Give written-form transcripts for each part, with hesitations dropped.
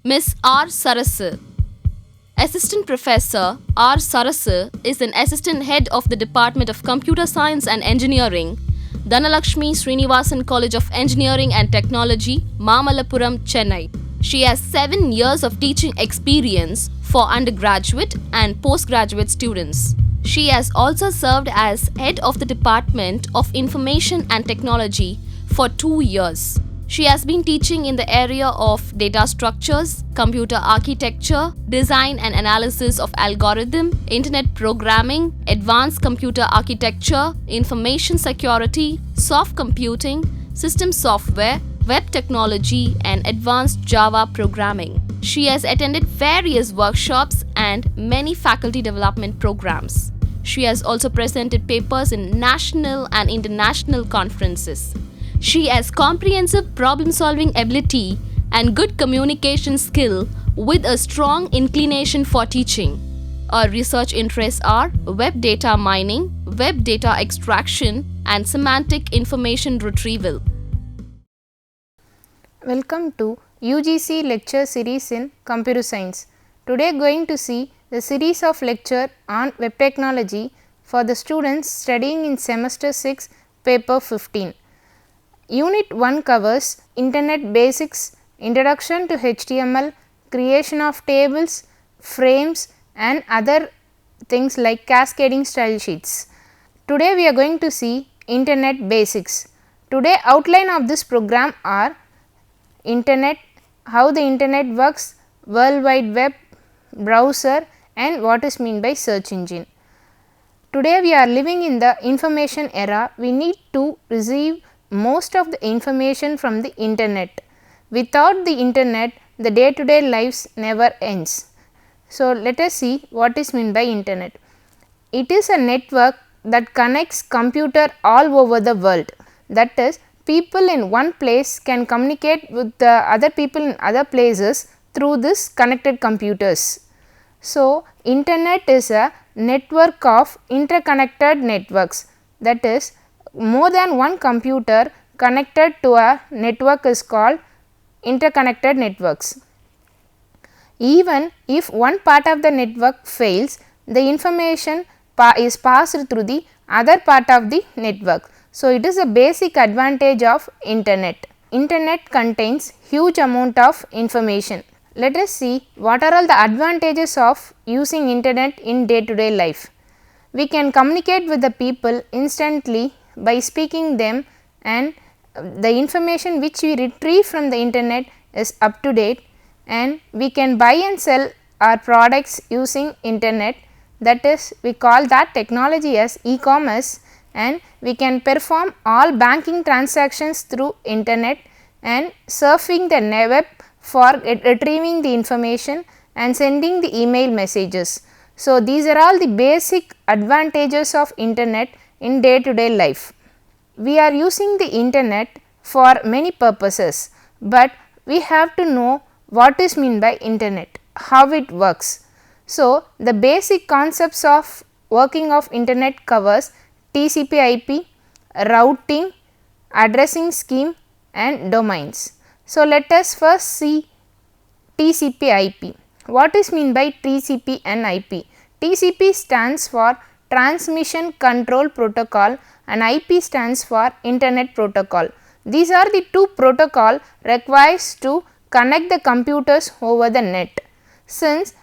Miss R. Sarasu. Assistant Professor R. Sarasu is an assistant head of the Department of Computer Science and Engineering, Dhanalakshmi Srinivasan College of Engineering and Technology, Mamalapuram, Chennai. She has 7 years of teaching experience for undergraduate and postgraduate students. She has also served as head of the Department of Information and Technology for 2 years. She has been teaching in the area of data structures, computer architecture, design and analysis of algorithm, internet programming, advanced computer architecture, information security, soft computing, system software, web technology, and advanced Java programming. She has attended various workshops and many faculty development programs. She has also presented papers in national and international conferences. She has comprehensive problem-solving ability and good communication skill with a strong inclination for teaching. Her research interests are web data mining, web data extraction, and semantic information retrieval. Welcome to UGC lecture series in Computer Science. Today going to see the series of lecture on web technology for the students studying in semester 6 paper 15. Unit 1 covers Internet basics, introduction to HTML, creation of tables, frames and other things like cascading style sheets. Today we are going to see Internet basics. Today outline of this program are Internet, how the Internet works, World Wide Web, browser and what is meant by search engine. Today we are living in the information era. We need to receive most of the information from the internet. Without the internet, the day-to-day lives never ends. So, let us see what is meant by internet. It is a network that connects computer all over the world. That is, people in one place can communicate with the other people in other places through this connected computers. So, internet is a network of interconnected networks. That is, more than one computer connected to a network is called interconnected networks. Even if one part of the network fails, the information is passed through the other part of the network. So, it is a basic advantage of internet. Internet contains huge amount of information. Let us see what are all the advantages of using internet in day-to-day life. We can communicate with the people instantly by speaking them, and the information which we retrieve from the internet is up to date, and we can buy and sell our products using internet. That is, we call that technology as e-commerce, and we can perform all banking transactions through internet and surfing the web for retrieving the information and sending the email messages. So, these are all the basic advantages of internet in day-to-day life. We are using the internet for many purposes, but we have to know what is meant by internet, how it works. So, the basic concepts of working of internet covers TCP/IP, routing, addressing scheme and domains. So, let us first see TCP/IP. What is meant by TCP and IP? TCP stands for Transmission Control Protocol and IP stands for Internet Protocol. These are the two protocols required to connect the computers over the net. Since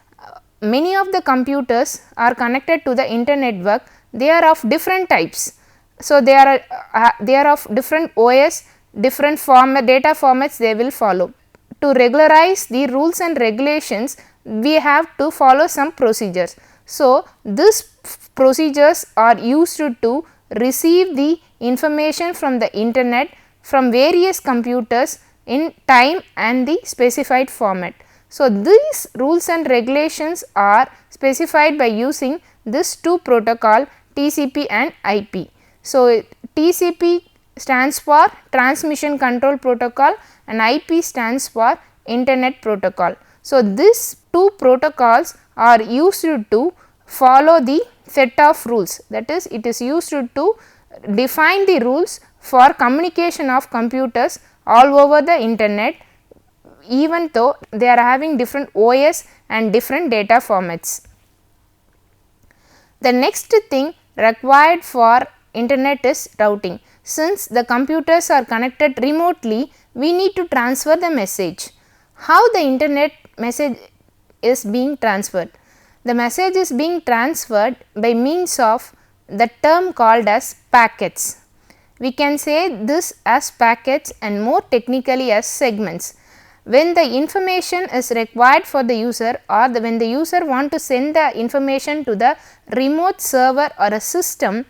many of the computers are connected to the internet network, they are of different types. So, they are of different OS, different data formats they will follow. To regularize the rules and regulations, we have to follow some procedures. So, these procedures are used to receive the information from the internet from various computers in time and the specified format. So, these rules and regulations are specified by using this two protocol TCP and IP. So, TCP stands for Transmission Control Protocol and IP stands for Internet Protocol. So, these two protocols are used to follow the set of rules, that is, it is used to define the rules for communication of computers all over the internet even though they are having different OS and different data formats. The next thing required for internet is routing. Since the computers are connected remotely, we need to transfer the message. How the internet message is being transferred? The message is being transferred by means of the term called as packets. We can say this as packets and more technically as segments. When the information is required for the user, or when the user want to send the information to the remote server or a system,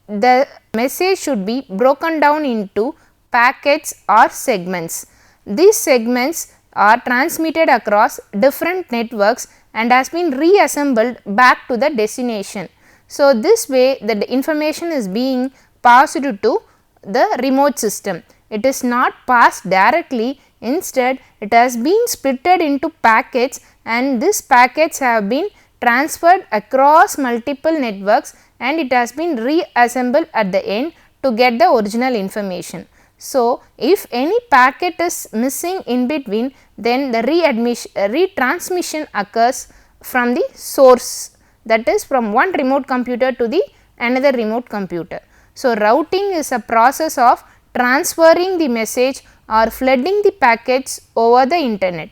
the message should be broken down into packets or segments. These segments are transmitted across different networks and has been reassembled back to the destination. So, this way the information is being passed to the remote system. It is not passed directly, instead it has been splitted into packets, and these packets have been transferred across multiple networks and it has been reassembled at the end to get the original information. So, if any packet is missing in between, then the retransmission occurs from the source, that is from one remote computer to the another remote computer. So, routing is a process of transferring the message or flooding the packets over the internet.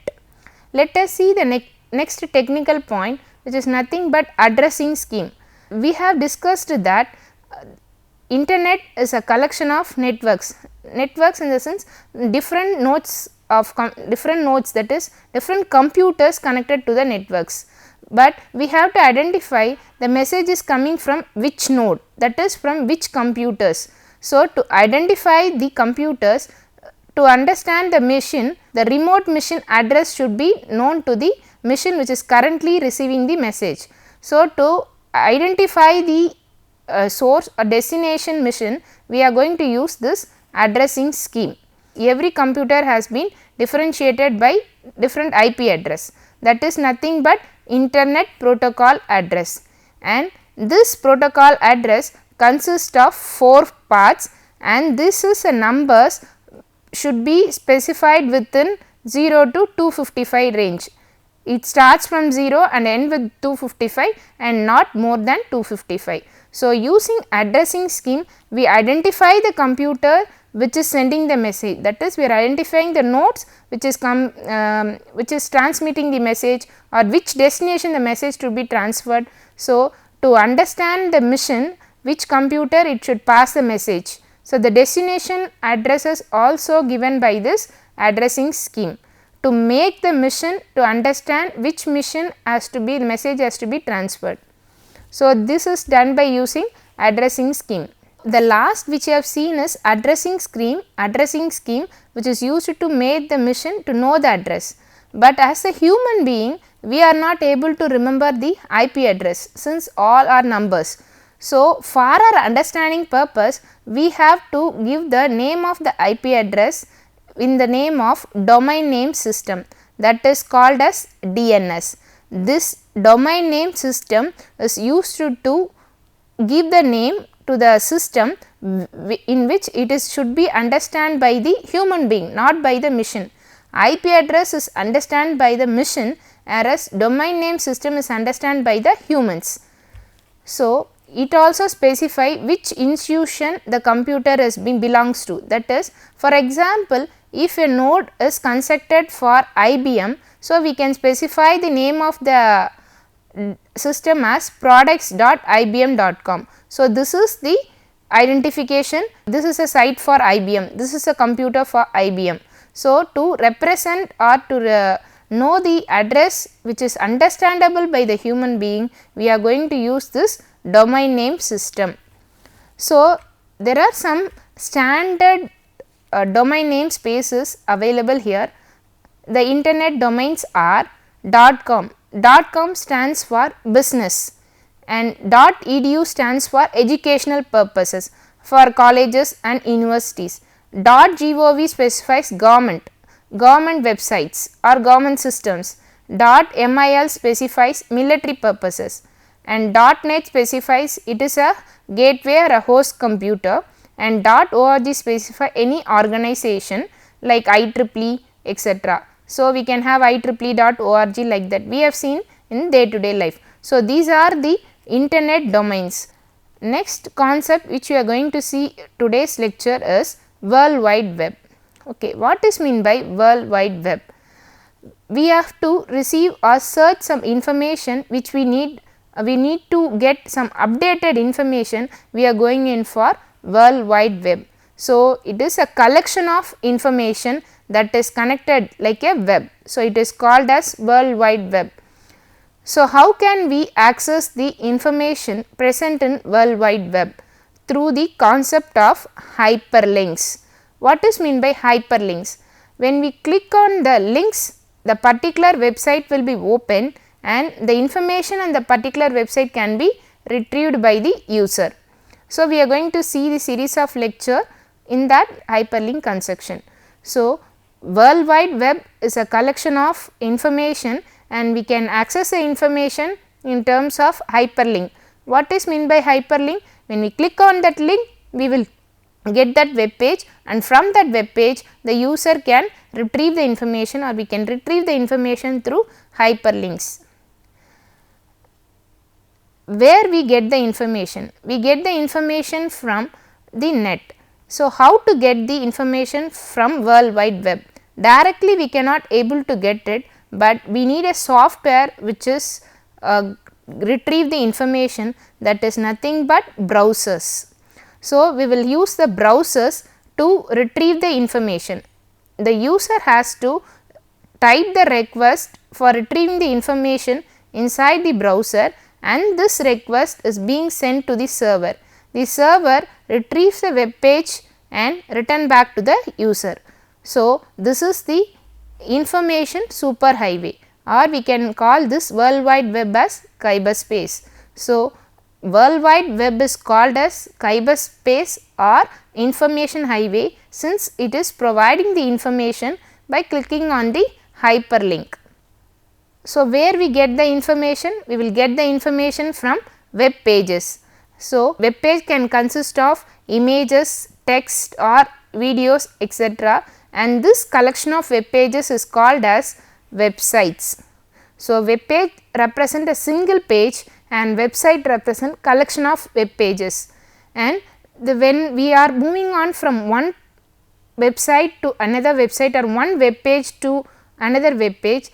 Let us see the next technical point, which is nothing but addressing scheme. We have discussed that internet is a collection of networks. Networks in the sense different nodes of different nodes, that is different computers connected to the networks. But we have to identify the message is coming from which node, that is from which computers. So, to identify the computers, to understand the machine, the remote machine address should be known to the machine which is currently receiving the message. So, to identify the source or destination machine, we are going to use this addressing scheme. Every computer has been differentiated by different IP address, that is nothing but internet protocol address, and this protocol address consists of 4 parts, and this is a numbers should be specified within 0 to 255 range. It starts from 0 and end with 255 and not more than 255. So, using addressing scheme, we identify the computer which is sending the message, that is we are identifying the nodes which is transmitting the message or which destination the message to be transferred. So, to understand the mission, which computer it should pass the message. So, the destination address is also given by this addressing scheme to make the mission to understand which mission has to be, the message has to be transferred. So, this is done by using addressing scheme. The last which you have seen is addressing scheme which is used to make the mission to know the address. But as a human being, we are not able to remember the IP address since all are numbers. So, for our understanding purpose, we have to give the name of the IP address in the name of domain name system, that is called as DNS. This domain name system is used to give the name to the system in which it is should be understood by the human being, not by the machine. IP address is understood by the machine, whereas domain name system is understood by the humans. So, it also specify which institution the computer is belongs to, that is for example, if a node is constructed for IBM, so we can specify the name of the system as products.ibm.com. So, this is the identification, this is a site for IBM, this is a computer for IBM. So, to represent or to know the address which is understandable by the human being, we are going to use this domain name system. So, there are some standard domain name spaces available here. The internet domains are .com. .com stands for business and .edu stands for educational purposes for colleges and universities. .gov specifies government websites or government systems. .mil specifies military purposes, and .net specifies it is a gateway or a host computer, and .org specify any organization like IEEE, etc. So, we can have IEEE.org like that, we have seen in day to day life. So, these are the internet domains. Next concept which we are going to see today's lecture is World Wide Web. Okay, what is mean by World Wide Web? We have to receive or search some information which we need to get some updated information, we are going in for World Wide Web. So, it is a collection of information that is connected like a web. So, it is called as World Wide Web. So, how can we access the information present in World Wide Web? Through the concept of hyperlinks. What is mean by hyperlinks? When we click on the links, the particular website will be open and the information on the particular website can be retrieved by the user. So, we are going to see the series of lecture in that hyperlink construction. So, World Wide Web is a collection of information and we can access the information in terms of hyperlink. What is mean by hyperlink? When we click on that link, we will get that web page and from that web page the user can retrieve the information or we can retrieve the information through hyperlinks. Where we get the information? We get the information from the net. So, how to get the information from World Wide Web? Directly we cannot able to get it, but we need a software which is retrieve the information, that is nothing but browsers. So, we will use the browsers to retrieve the information. The user has to type the request for retrieving the information inside the browser and this request is being sent to the server. The server retrieves the web page and return back to the user. So, this is the information superhighway, or we can call this World Wide Web as cyberspace. So, World Wide Web is called as cyberspace or information highway since it is providing the information by clicking on the hyperlink. So, where we get the information? We will get the information from web pages. So, web page can consist of images, text or videos etc. and this collection of web pages is called as websites. So, web page represent a single page and website represent collection of web pages, and when we are moving on from one website to another website or one web page to another web page,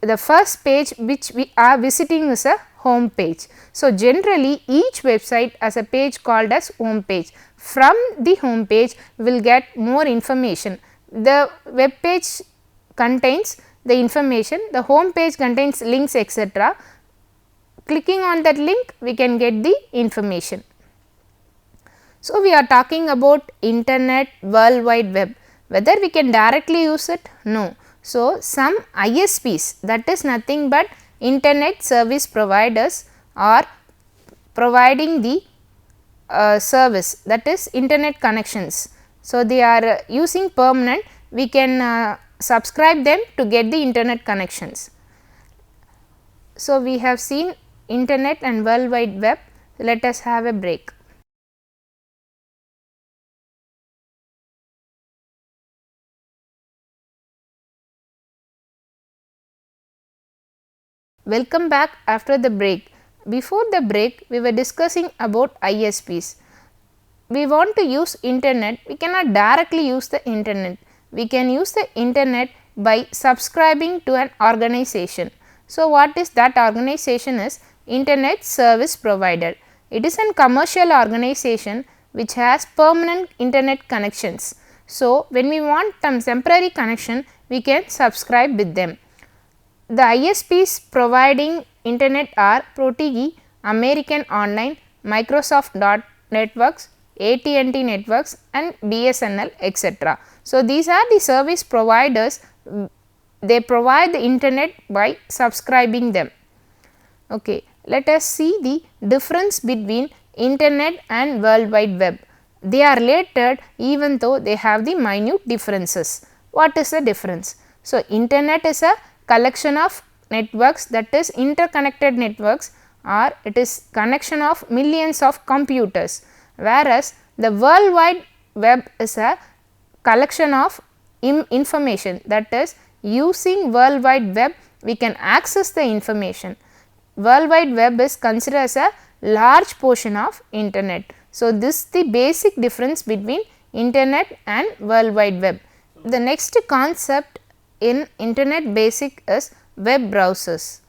the first page which we are visiting is a home page. So, generally each website has a page called as home page. From the home page we will get more information. The web page contains the information, the home page contains links etc. Clicking on that link we can get the information. So, we are talking about internet, World Wide Web, whether we can directly use it? No. So, some ISPs, that is nothing but internet service providers, are providing the service, that is internet connections. So, they are using permanent, we can subscribe them to get the internet connections. So, we have seen internet and World Wide Web. Let us have a break. Welcome back after the break. Before the break, we were discussing about ISPs. We want to use internet, we cannot directly use the internet. We can use the internet by subscribing to an organization. So, what is that organization is Internet Service Provider. It is a commercial organization which has permanent internet connections. So, when we want some temporary connection, we can subscribe with them. The ISPs providing internet are Protege, American Online, Microsoft Networks, AT&T Networks and BSNL etc. So, these are the service providers, they provide the internet by subscribing them. Okay. Let us see the difference between internet and World Wide Web. They are related even though they have the minute differences. What is the difference? So, internet is a collection of networks, that is interconnected networks, or it is connection of millions of computers, whereas the World Wide Web is a collection of information, that is using World Wide Web we can access the information. World Wide Web is considered as a large portion of internet. So, this is the basic difference between internet and World Wide Web. The next concept in internet basic is web browsers.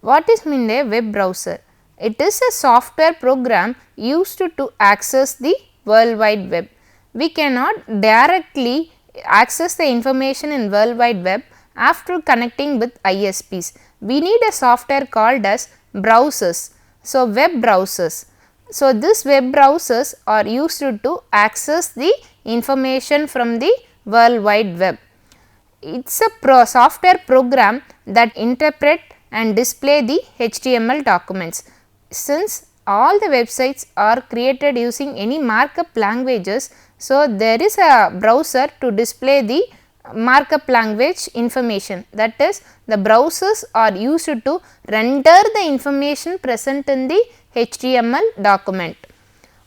What is meant a web browser? It is a software program used to access the World Wide Web. We cannot directly access the information in World Wide Web after connecting with ISPs. We need a software called as browsers. So, web browsers. So, these web browsers are used to access the information from the World Wide Web. It is a software program that interpret and display the HTML documents. Since all the websites are created using any markup languages, so there is a browser to display the markup language information, that is the browsers are used to render the information present in the HTML document.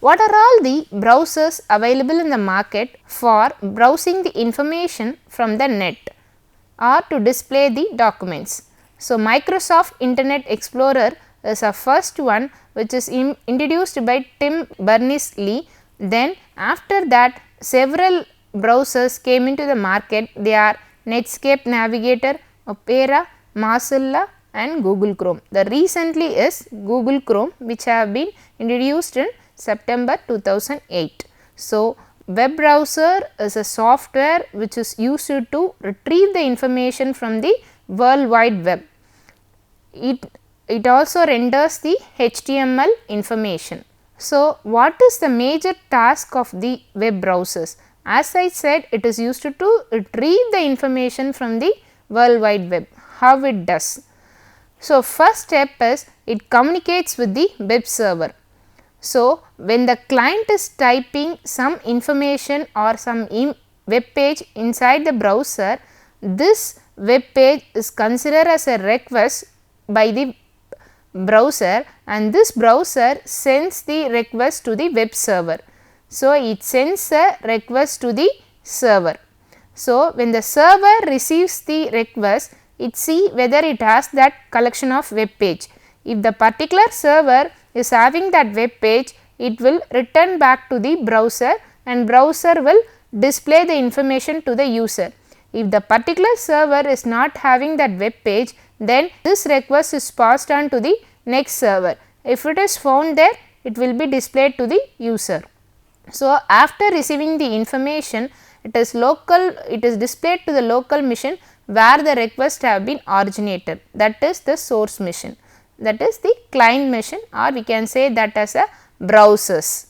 What are all the browsers available in the market for browsing the information from the net or to display the documents? So, Microsoft Internet Explorer is a first one which is introduced by Tim Berners-Lee. Then after that several browsers came into the market. They are Netscape Navigator, Opera, Mozilla and Google Chrome. The recently is Google Chrome which have been introduced in September 2008. So, web browser is a software which is used to retrieve the information from the World Wide Web. It also renders the HTML information. So, what is the major task of the web browsers? As I said, it is used to retrieve the information from the World Wide Web. How it does? So, first step is it communicates with the web server. So, when the client is typing some information or some web page inside the browser, this web page is considered as a request by the browser and this browser sends the request to the web server. So, it sends a request to the server. So, when the server receives the request, it see whether it has that collection of web page. If the particular server is having that web page, it will return back to the browser and browser will display the information to the user. If the particular server is not having that web page, then this request is passed on to the next server. If it is found there, it will be displayed to the user. So, after receiving the information, it is displayed to the local machine where the request have been originated, that is the source machine, that is the client machine, or we can say that as a browsers.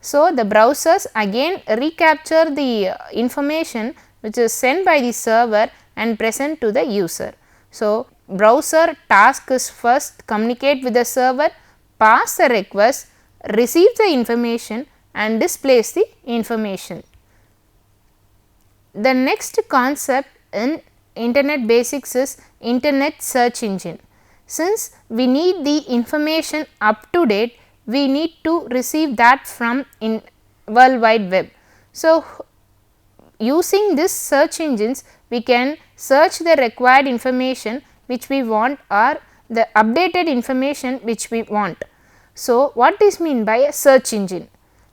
So, the browsers again recapture the information which is sent by the server and present to the user. So, browser task is first communicate with the server, pass the request, receive the information and displays the information. The next concept in internet basics is internet search engine. Since we need the information up to date, we need to receive that from in World Wide Web. So, using this search engines, we can search the required information which we want or the updated information which we want. So, what is mean by a search engine?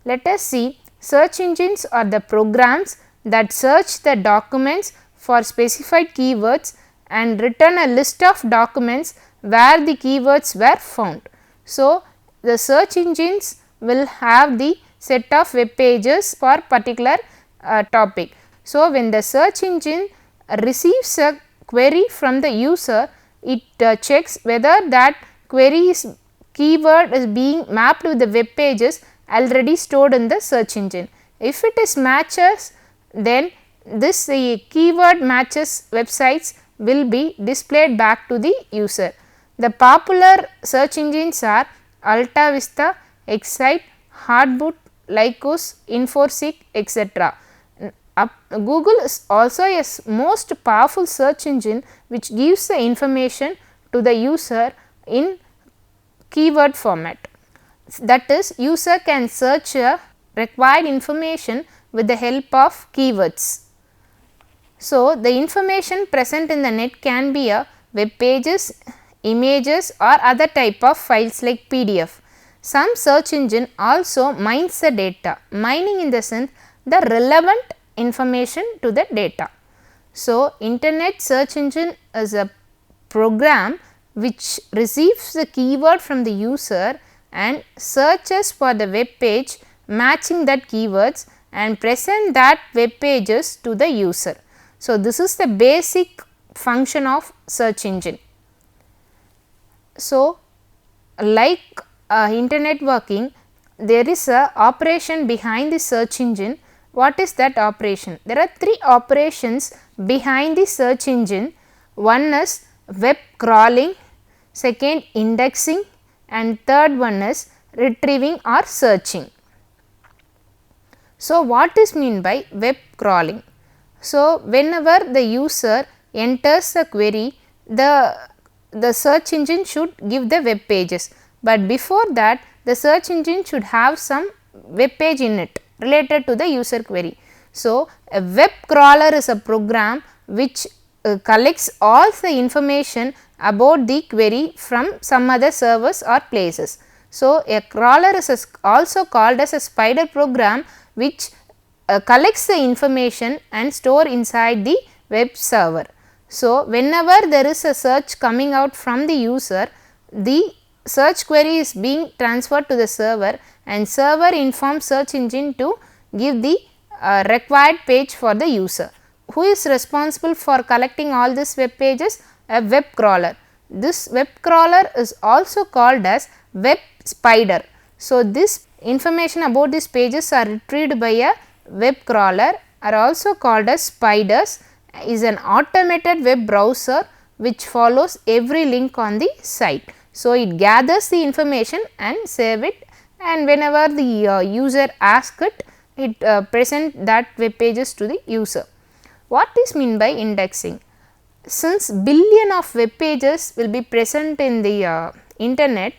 Let us see. Search engines are the programs that search the documents for specified keywords and return a list of documents where the keywords were found. So, the search engines will have the set of web pages for particular topic. So, when the search engine receives a query from the user, it checks whether that query's keyword is being mapped with the web pages already stored in the search engine. If it is matches, then this keyword matches websites will be displayed back to the user. The popular search engines are Alta Vista, Excite, Hardboot, Lycos, Infoseek, etc. Google is also a most powerful search engine which gives the information to the user in keyword format. That is, user can search required information with the help of keywords. So, the information present in the net can be a web pages, images or other type of files like PDF. Some search engine also mines the data, mining in the sense the relevant information to the data. So, internet search engine is a program which receives the keyword from the user and searches for the web page matching that keywords and present that web pages to the user. So, this is the basic function of search engine. So, like internet working, there is a operation behind the search engine. What is that operation? There are three operations behind the search engine. One is web crawling, second indexing and third one is retrieving or searching. So, what is mean by web crawling? So, whenever the user enters the query, the search engine should give the web pages, but before that the search engine should have some web page in it related to the user query. So, a web crawler is a program which collects all the information about the query from some other servers or places. So, a crawler is also called as a spider program which collects the information and store inside the web server. So, whenever there is a search coming out from the user, the search query is being transferred to the server and server informs search engine to give the required page for the user. Who is responsible for collecting all these web pages? A web crawler. This web crawler is also called as web spider. So, this information about these pages are retrieved by a web crawler, are also called as spiders, is an automated web browser which follows every link on the site. So, it gathers the information and save it, and whenever the user asks it, it present that web pages to the user. What is mean by indexing? Since billion of web pages will be present in the internet,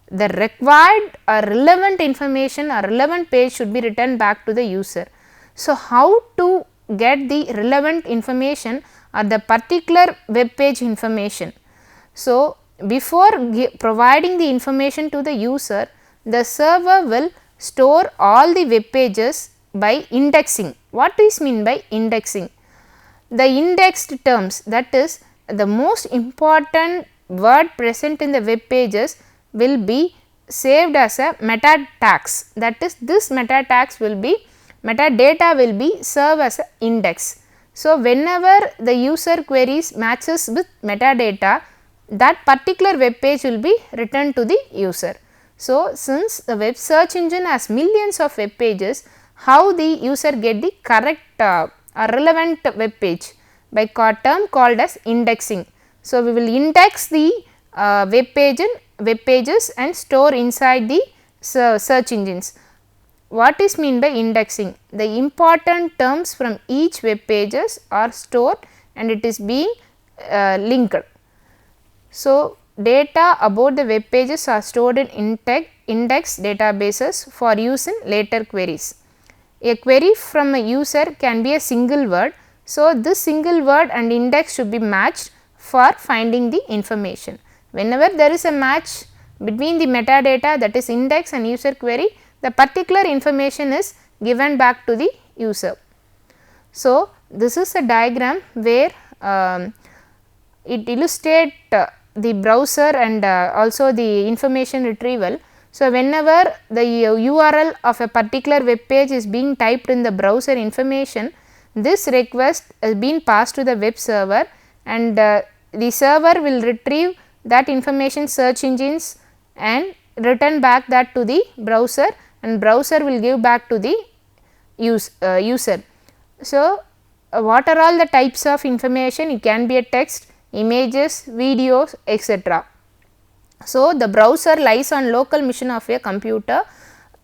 the required or relevant information or relevant page should be returned back to the user. So, how to get the relevant information or the particular web page information? So, before providing the information to the user, the server will store all the web pages by indexing. What is mean by indexing? The indexed terms, that is the most important word present in the web pages, will be saved as a meta tags. That is, this meta tags will be metadata will be served as an index. So, whenever the user queries matches with metadata, that particular web page will be returned to the user. So, since the web search engine has millions of web pages, how the user get the correct or relevant web page? By term called as indexing. So, we will index the web pages and store inside the search engines. What is mean by indexing? The important terms from each web pages are stored and it is being linked. So, data about the web pages are stored in index databases for use in later queries. A query from a user can be a single word. So, this single word and index should be matched for finding the information. Whenever there is a match between the metadata, that is index and user query, the particular information is given back to the user. So, this is a diagram where it illustrates the browser and also the information retrieval. So, whenever the URL of a particular web page is being typed in the browser information, this request is being passed to the web server and the server will retrieve that information search engines and return back that to the browser, and browser will give back to the user. So, what are all the types of information? It can be a text, images, videos, etc. So, the browser lies on local machine of a computer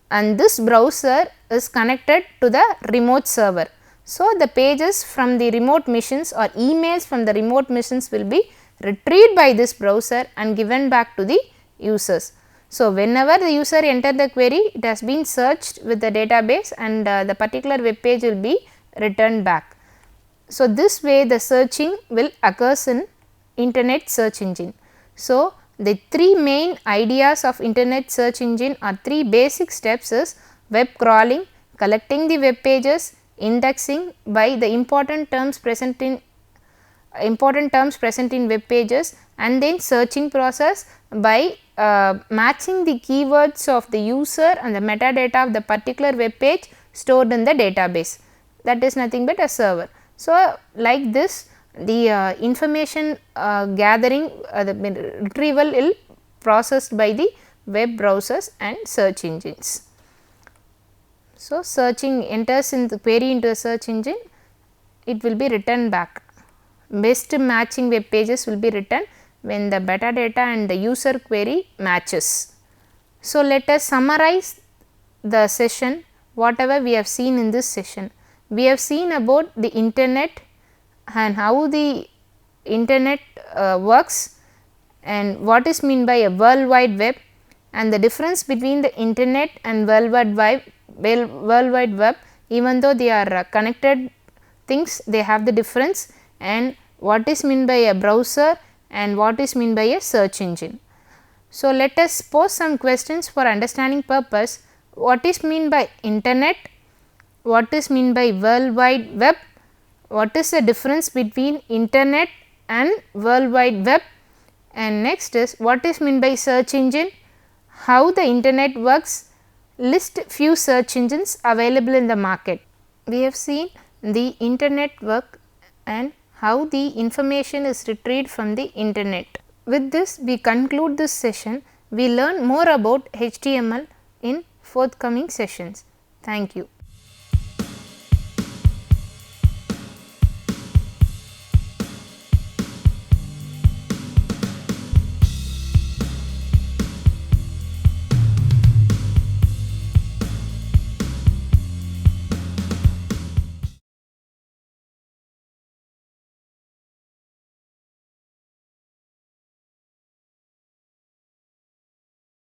and this browser is connected to the remote server. So, the pages from the remote machines or emails from the remote machines will be retrieved by this browser and given back to the users. So, whenever the user enter the query, it has been searched with the database and the particular web page will be returned back. So, this way the searching will occurs in internet search engine. So, the three main ideas of internet search engine are three basic steps is web crawling, collecting the web pages, indexing by the important terms present in web pages, and then searching process by matching the keywords of the user and the metadata of the particular web page stored in the database, that is nothing but a server. So, like this the information gathering, the retrieval will processed by the web browsers and search engines. So, searching enters in the query into a search engine, it will be returned back. Best matching web pages will be written when the metadata and the user query matches. So, let us summarize the session whatever we have seen in this session. We have seen about the internet and how the internet works and what is meant by a World Wide Web and the difference between the internet and World Wide Web, even though they are connected things, they have the difference, and what is meant by a browser and what is meant by a search engine. So, let us pose some questions for understanding purpose. What is meant by internet? What is meant by World Wide Web? What is the difference between internet and World Wide Web? And next is what is meant by search engine? How the internet works? List few search engines available in the market. We have seen the internet work and how the information is retrieved from the internet. With this we conclude this session. We learn more about HTML in forthcoming sessions. Thank you.